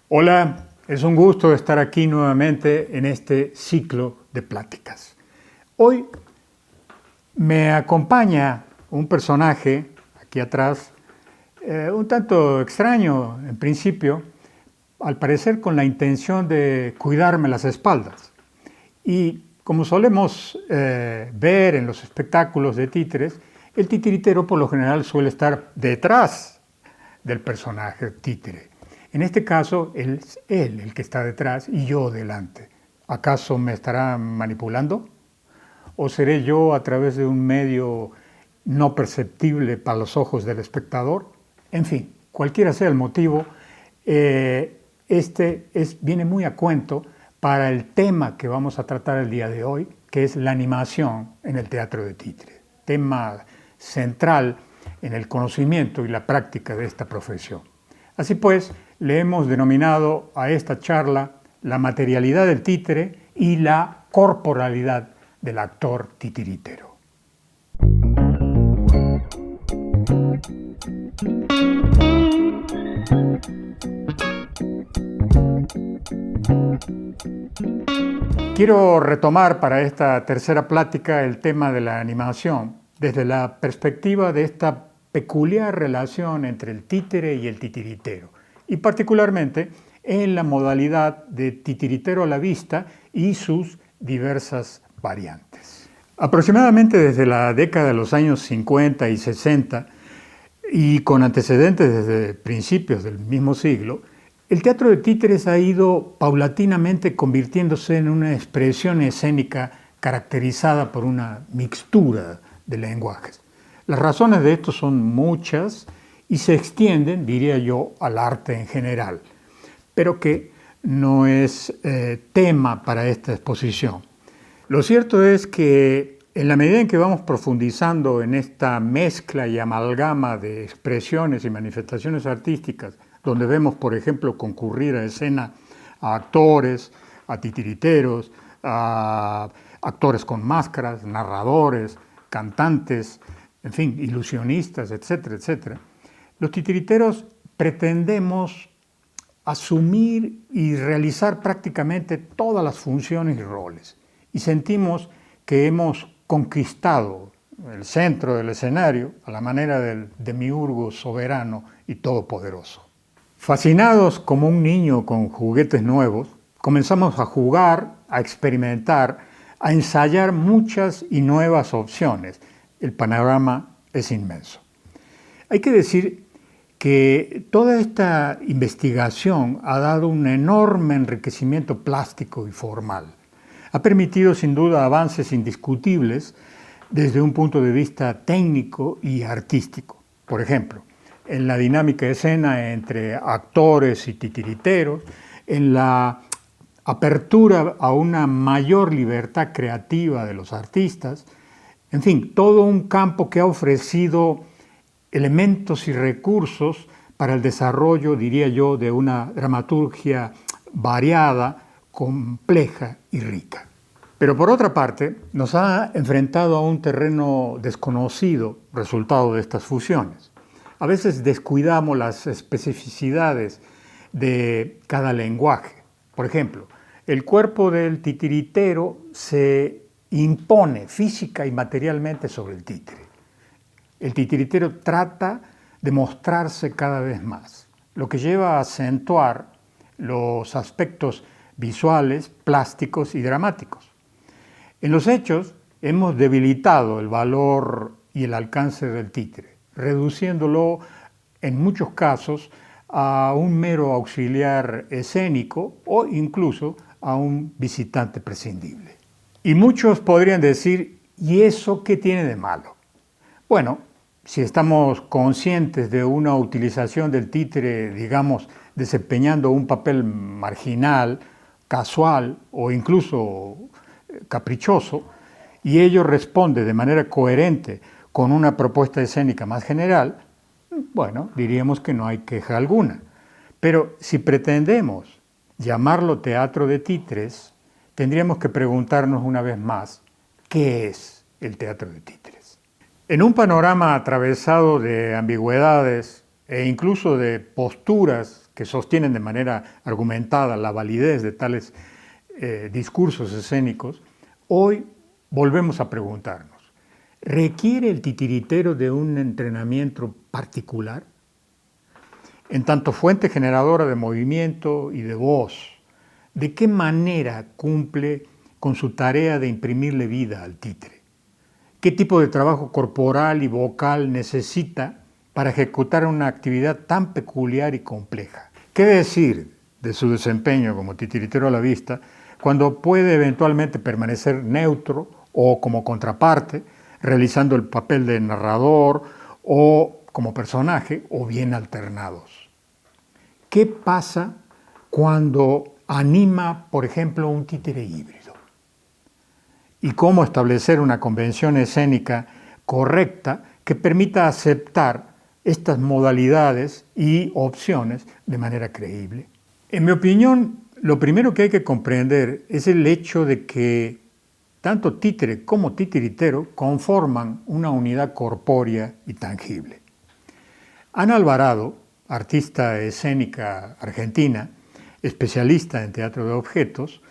Hola, es un gusto estar aquí nuevamente en este ciclo de pláticas. Hoy me acompaña un personaje aquí atrás, un tanto extraño en principio, al parecer con la intención de cuidarme las espaldas. Y como solemos ver en los espectáculos de títeres, el titiritero por lo general suele estar detrás del personaje títere. En este caso, es él el que está detrás y yo delante. ¿Acaso me estará manipulando? ¿O seré yo a través de un medio no perceptible para los ojos del espectador? En fin, cualquiera sea el motivo, viene muy a cuento para el tema que vamos a tratar el día de hoy, que es la animación en el teatro de títere. Tema central en el conocimiento y la práctica de esta profesión. Así pues, le hemos denominado a esta charla la materialidad del títere y la corporalidad del actor titiritero. Quiero retomar para esta tercera plática el tema de la animación desde la perspectiva de esta peculiar relación entre el títere y el titiritero, y particularmente en la modalidad de titiritero a la vista y sus diversas variantes. Aproximadamente desde la década de los años 50 y 60, y con antecedentes desde principios del mismo siglo, el teatro de títeres ha ido paulatinamente convirtiéndose en una expresión escénica caracterizada por una mixtura de lenguajes. Las razones de esto son muchas y se extienden, diría yo, al arte en general, pero que no es tema para esta exposición. Lo cierto es que en la medida en que vamos profundizando en esta mezcla y amalgama de expresiones y manifestaciones artísticas, donde vemos, por ejemplo, concurrir a escena a actores, a titiriteros, a actores con máscaras, narradores, cantantes, en fin, ilusionistas, etcétera, etcétera. Los titiriteros pretendemos asumir y realizar prácticamente todas las funciones y roles. Y sentimos que hemos conquistado el centro del escenario a la manera del demiurgo soberano y todopoderoso. Fascinados como un niño con juguetes nuevos, comenzamos a jugar, a experimentar, a ensayar muchas y nuevas opciones. El panorama es inmenso. Hay que decir que toda esta investigación ha dado un enorme enriquecimiento plástico y formal. Ha permitido sin duda avances indiscutibles desde un punto de vista técnico y artístico. Por ejemplo, en la dinámica de escena entre actores y titiriteros, en la apertura a una mayor libertad creativa de los artistas, en fin, todo un campo que ha ofrecido elementos y recursos para el desarrollo, diría yo, de una dramaturgia variada, compleja y rica. Pero por otra parte, nos ha enfrentado a un terreno desconocido, resultado de estas fusiones. A veces descuidamos las especificidades de cada lenguaje. Por ejemplo, el cuerpo del titiritero se impone física y materialmente sobre el títere. El titiritero trata de mostrarse cada vez más, lo que lleva a acentuar los aspectos visuales, plásticos y dramáticos. En los hechos, hemos debilitado el valor y el alcance del títere, reduciéndolo en muchos casos a un mero auxiliar escénico o incluso a un visitante prescindible. Y muchos podrían decir, ¿y eso qué tiene de malo? Bueno, si estamos conscientes de una utilización del títere, digamos, desempeñando un papel marginal, casual o incluso caprichoso, y ello responde de manera coherente con una propuesta escénica más general, bueno, diríamos que no hay queja alguna. Pero si pretendemos llamarlo teatro de títeres, tendríamos que preguntarnos una vez más, ¿qué es el teatro de títeres? En un panorama atravesado de ambigüedades e incluso de posturas que sostienen de manera argumentada la validez de tales discursos escénicos, hoy volvemos a preguntarnos, ¿requiere el titiritero de un entrenamiento particular? En tanto fuente generadora de movimiento y de voz, ¿de qué manera cumple con su tarea de imprimirle vida al títere? ¿Qué tipo de trabajo corporal y vocal necesita para ejecutar una actividad tan peculiar y compleja? ¿Qué decir de su desempeño como titiritero a la vista cuando puede eventualmente permanecer neutro o como contraparte, realizando el papel de narrador o como personaje o bien alternados? ¿Qué pasa cuando anima, por ejemplo, un títere híbrido? ¿Y cómo establecer una convención escénica correcta que permita aceptar estas modalidades y opciones de manera creíble? En mi opinión, lo primero que hay que comprender es el hecho de que tanto títere como titiritero conforman una unidad corpórea y tangible. Ana Alvarado, artista escénica argentina, especialista en teatro de objetos,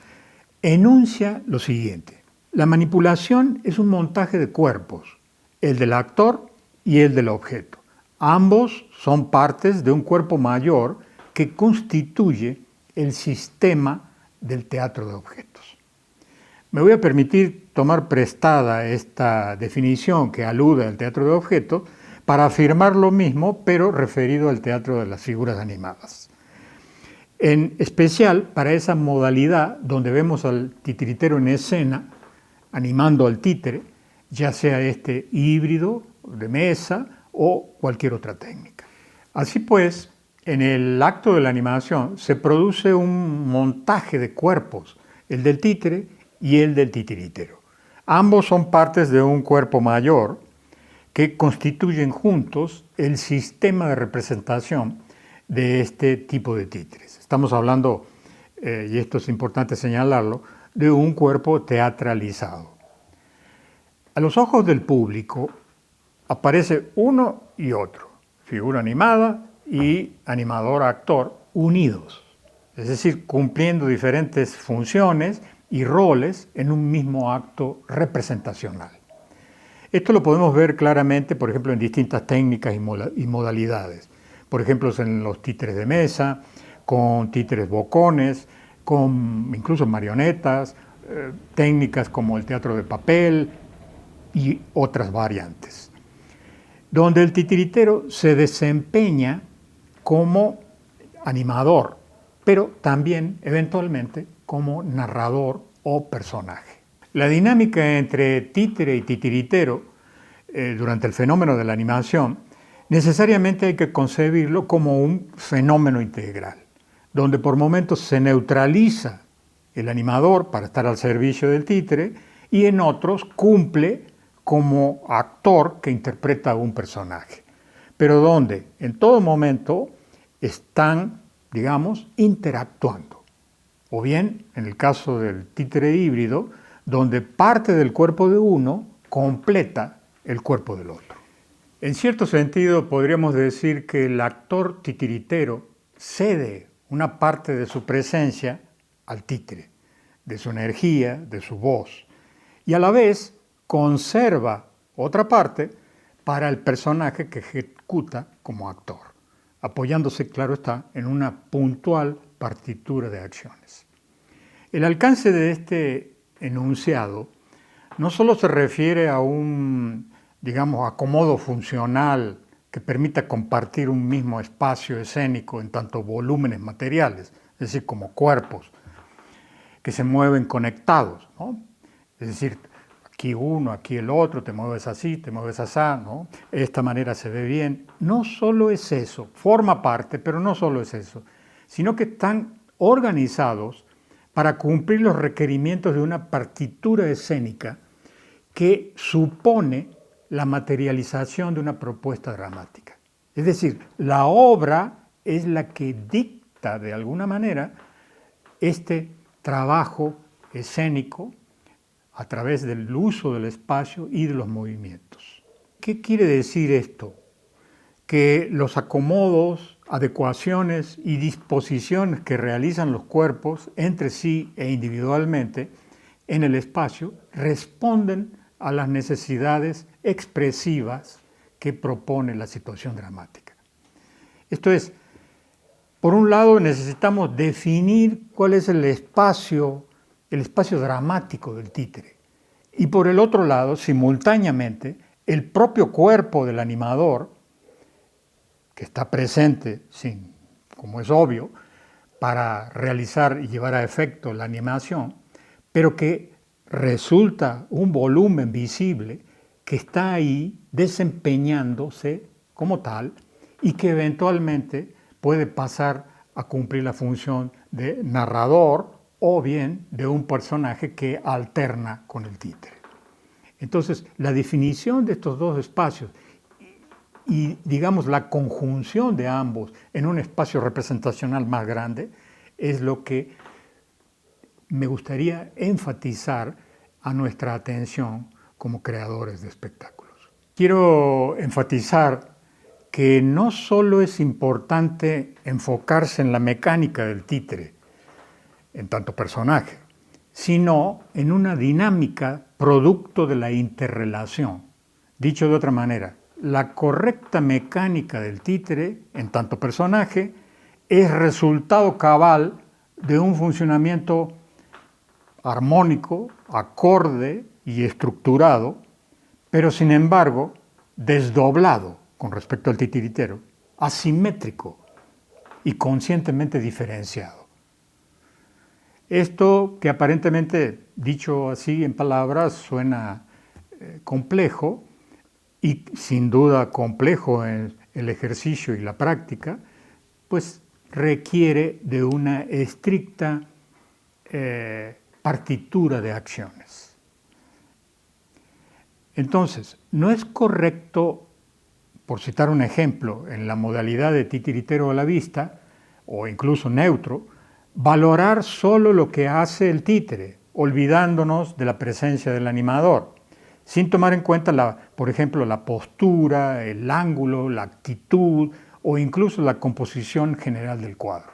enuncia lo siguiente: la manipulación es un montaje de cuerpos, el del actor y el del objeto. Ambos son partes de un cuerpo mayor que constituye el sistema del teatro de objetos. Me voy a permitir tomar prestada esta definición que alude al teatro de objetos para afirmar lo mismo, pero referido al teatro de las figuras animadas. En especial para esa modalidad donde vemos al titiritero en escena, animando al títere, ya sea este híbrido, de mesa o cualquier otra técnica. Así pues, en el acto de la animación se produce un montaje de cuerpos, el del títere y el del titiritero. Ambos son partes de un cuerpo mayor que constituyen juntos el sistema de representación de este tipo de títeres. Estamos hablando, y esto es importante señalarlo, de un cuerpo teatralizado. A los ojos del público aparece uno y otro, figura animada y animador-actor unidos, es decir, cumpliendo diferentes funciones y roles en un mismo acto representacional. Esto lo podemos ver claramente, por ejemplo, en distintas técnicas y modalidades. Por ejemplo, en los títeres de mesa, con títeres bocones, con incluso marionetas, técnicas como el teatro de papel y otras variantes, donde el titiritero se desempeña como animador, pero también eventualmente como narrador o personaje. La dinámica entre títere y titiritero durante el fenómeno de la animación necesariamente hay que concebirlo como un fenómeno integral, donde por momentos se neutraliza el animador para estar al servicio del títere y en otros cumple como actor que interpreta a un personaje, pero donde en todo momento están, digamos, interactuando. O bien, en el caso del títere híbrido, donde parte del cuerpo de uno completa el cuerpo del otro. En cierto sentido, podríamos decir que el actor titiritero cede una parte de su presencia al títere, de su energía, de su voz, y a la vez conserva otra parte para el personaje que ejecuta como actor, apoyándose, claro está, en una puntual partitura de acciones. El alcance de este enunciado no solo se refiere a un, digamos, acomodo funcional que permita compartir un mismo espacio escénico en tanto volúmenes materiales, es decir, como cuerpos que se mueven conectados, ¿no? Es decir, aquí uno, aquí el otro, te mueves así, te mueves así, ¿no? De esta manera se ve bien. No solo es eso, forma parte, pero no solo es eso, sino que están organizados para cumplir los requerimientos de una partitura escénica que supone la materialización de una propuesta dramática. Es decir, la obra es la que dicta de alguna manera este trabajo escénico a través del uso del espacio y de los movimientos. ¿Qué quiere decir esto? Que los acomodos adecuaciones y disposiciones que realizan los cuerpos entre sí e individualmente en el espacio responden a las necesidades expresivas que propone la situación dramática. Esto es, por un lado necesitamos definir cuál es el espacio dramático del títere. Y por el otro lado, simultáneamente, el propio cuerpo del animador, que está presente, como es obvio, para realizar y llevar a efecto la animación, pero que resulta un volumen visible que está ahí desempeñándose como tal y que eventualmente puede pasar a cumplir la función de narrador o bien de un personaje que alterna con el títere. Entonces, la definición de estos dos espacios y, digamos, la conjunción de ambos en un espacio representacional más grande es lo que me gustaría enfatizar a nuestra atención como creadores de espectáculos. Quiero enfatizar que no solo es importante enfocarse en la mecánica del títere, en tanto personaje, sino en una dinámica producto de la interrelación. Dicho de otra manera, la correcta mecánica del títere, en tanto personaje, es resultado cabal de un funcionamiento armónico, acorde y estructurado, pero sin embargo desdoblado con respecto al titiritero, asimétrico y conscientemente diferenciado. Esto que aparentemente, dicho así en palabras, suena complejo, y sin duda complejo en el ejercicio y la práctica, pues requiere de una estricta partitura de acciones. Entonces, no es correcto, por citar un ejemplo, en la modalidad de titiritero a la vista, o incluso neutro, valorar solo lo que hace el títere, olvidándonos de la presencia del animador, sin tomar en cuenta, por ejemplo, la postura, el ángulo, la actitud o incluso la composición general del cuadro.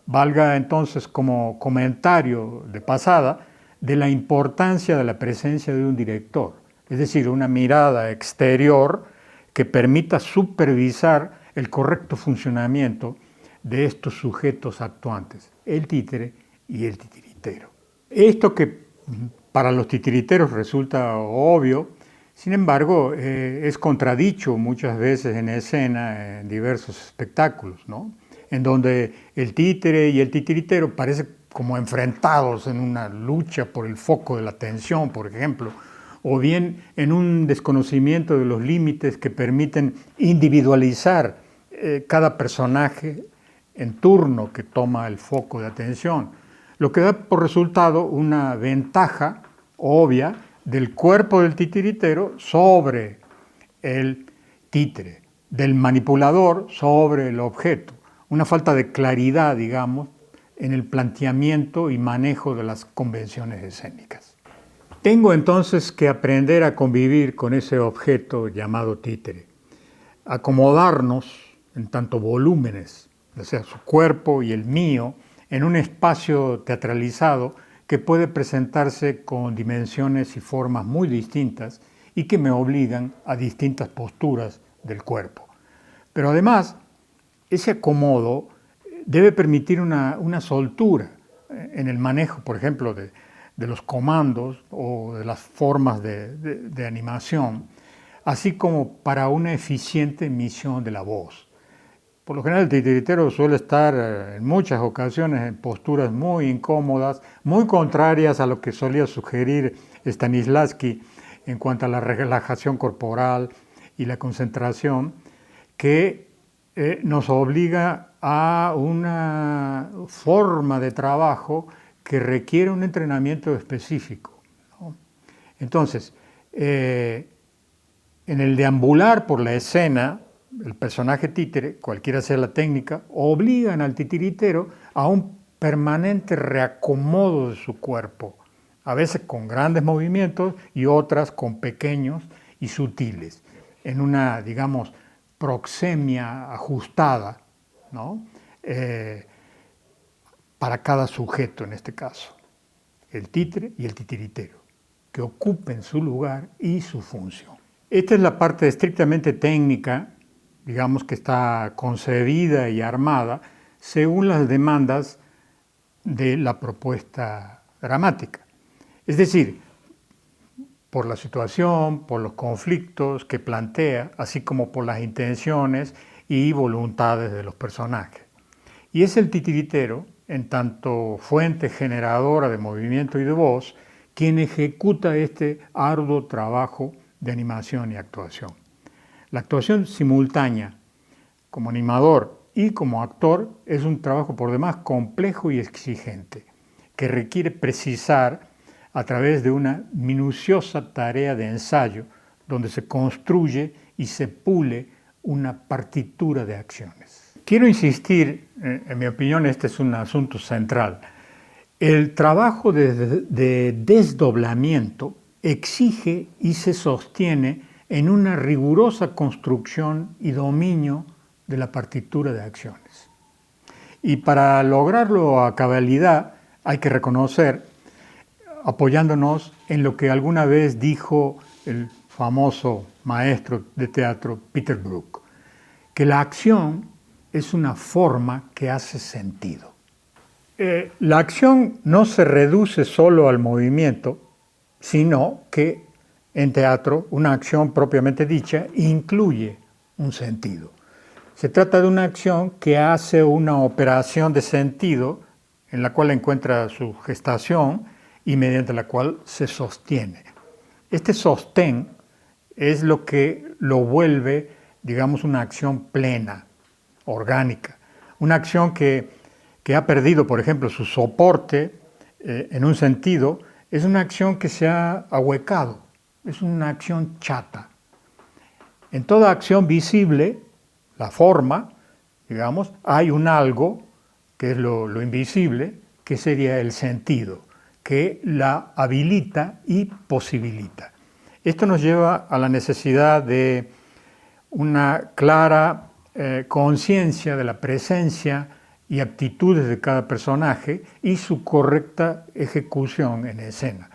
Valga entonces como comentario de pasada de la importancia de la presencia de un director, es decir, una mirada exterior que permita supervisar el correcto funcionamiento de estos sujetos actuantes, el títere y el titiritero. Esto que para los titiriteros resulta obvio, sin embargo, es contradicho muchas veces en escena en diversos espectáculos, ¿no? En donde el títere y el titiritero parecen como enfrentados en una lucha por el foco de la atención, por ejemplo, o bien en un desconocimiento de los límites que permiten individualizar cada personaje en turno que toma el foco de atención, lo que da por resultado una ventaja obvia del cuerpo del titiritero sobre el títere, del manipulador sobre el objeto, una falta de claridad, digamos, en el planteamiento y manejo de las convenciones escénicas. Tengo entonces que aprender a convivir con ese objeto llamado títere, acomodarnos en tanto volúmenes, o sea, su cuerpo y el mío, en un espacio teatralizado que puede presentarse con dimensiones y formas muy distintas y que me obligan a distintas posturas del cuerpo. Pero además, ese acomodo debe permitir una soltura en el manejo, por ejemplo, de los comandos o de las formas de animación, así como para una eficiente emisión de la voz. Por lo general el titiritero suele estar en muchas ocasiones en posturas muy incómodas, muy contrarias a lo que solía sugerir Stanislavski en cuanto a la relajación corporal y la concentración, que nos obliga a una forma de trabajo que requiere un entrenamiento específico, ¿no? Entonces, en el deambular por la escena, el personaje títere, cualquiera sea la técnica, obligan al titiritero a un permanente reacomodo de su cuerpo, a veces con grandes movimientos y otras con pequeños y sutiles, en una, digamos, proxemia ajustada, ¿no? Para cada sujeto en este caso, el títere y el titiritero, que ocupen su lugar y su función. Esta es la parte estrictamente técnica, digamos que está concebida y armada según las demandas de la propuesta dramática. Es decir, por la situación, por los conflictos que plantea, así como por las intenciones y voluntades de los personajes. Y es el titiritero, en tanto fuente generadora de movimiento y de voz, quien ejecuta este arduo trabajo de animación y actuación. La actuación simultánea, como animador y como actor, es un trabajo por demás complejo y exigente, que requiere precisar a través de una minuciosa tarea de ensayo, donde se construye y se pule una partitura de acciones. Quiero insistir, en mi opinión este es un asunto central. El trabajo de desdoblamiento exige y se sostiene en una rigurosa construcción y dominio de la partitura de acciones. Y para lograrlo a cabalidad hay que reconocer, apoyándonos en lo que alguna vez dijo el famoso maestro de teatro Peter Brook, que la acción es una forma que hace sentido. La acción no se reduce solo al movimiento, sino que en teatro una acción propiamente dicha incluye un sentido. Se trata de una acción que hace una operación de sentido en la cual encuentra su gestación y mediante la cual se sostiene. Este sostén es lo que lo vuelve, digamos, una acción plena, orgánica. Una acción que ha perdido, por ejemplo, su soporte en un sentido, es una acción que se ha ahuecado, es una acción chata. En toda acción visible, la forma, digamos, hay un algo, que es lo invisible, que sería el sentido, que la habilita y posibilita. Esto nos lleva a la necesidad de una clara conciencia de la presencia y actitudes de cada personaje y su correcta ejecución en escena.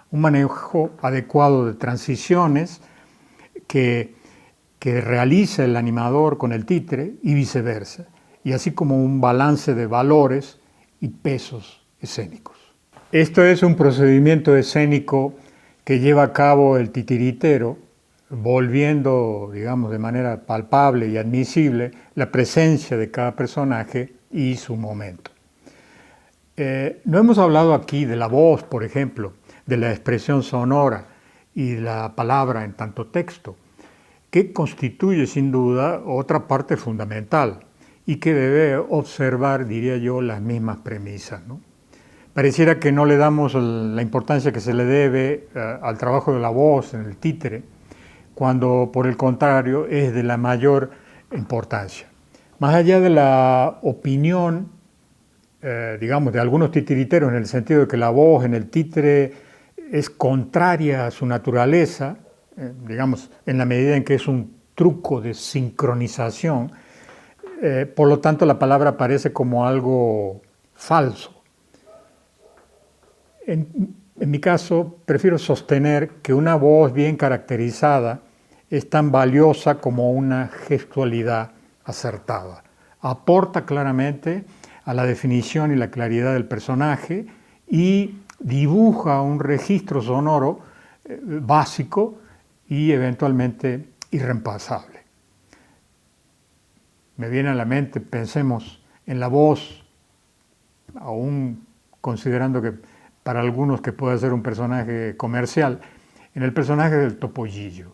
Un manejo adecuado de transiciones que realiza el animador con el títere y viceversa, y así como un balance de valores y pesos escénicos. Esto es un procedimiento escénico que lleva a cabo el titiritero, volviendo, digamos, de manera palpable y admisible la presencia de cada personaje y su momento. No hemos hablado aquí de la voz, por ejemplo, de la expresión sonora y de la palabra en tanto texto, que constituye sin duda otra parte fundamental y que debe observar, diría yo, las mismas premisas, ¿no? Pareciera que no le damos la importancia que se le debe al trabajo de la voz en el títere, cuando por el contrario es de la mayor importancia. Más allá de la opinión, digamos, de algunos titiriteros en el sentido de que la voz en el títere es contraria a su naturaleza, digamos, en la medida en que es un truco de sincronización, por lo tanto la palabra aparece como algo falso. En mi caso, prefiero sostener que una voz bien caracterizada es tan valiosa como una gestualidad acertada. Aporta claramente a la definición y la claridad del personaje y dibuja un registro sonoro básico y eventualmente irreemplazable. Me viene a la mente, pensemos en la voz, aún considerando que para algunos que puede ser un personaje comercial, en el personaje del Topollillo.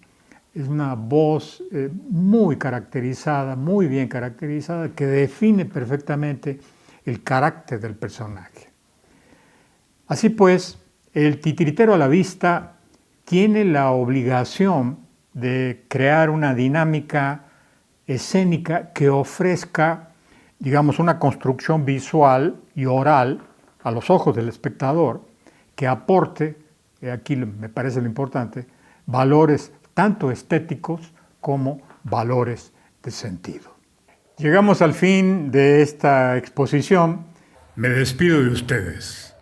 Es una voz muy caracterizada, muy bien caracterizada, que define perfectamente el carácter del personaje. Así pues, el titiritero a la vista tiene la obligación de crear una dinámica escénica que ofrezca, digamos, una construcción visual y oral a los ojos del espectador, que aporte, aquí me parece lo importante, valores tanto estéticos como valores de sentido. Llegamos al fin de esta exposición. Me despido de ustedes.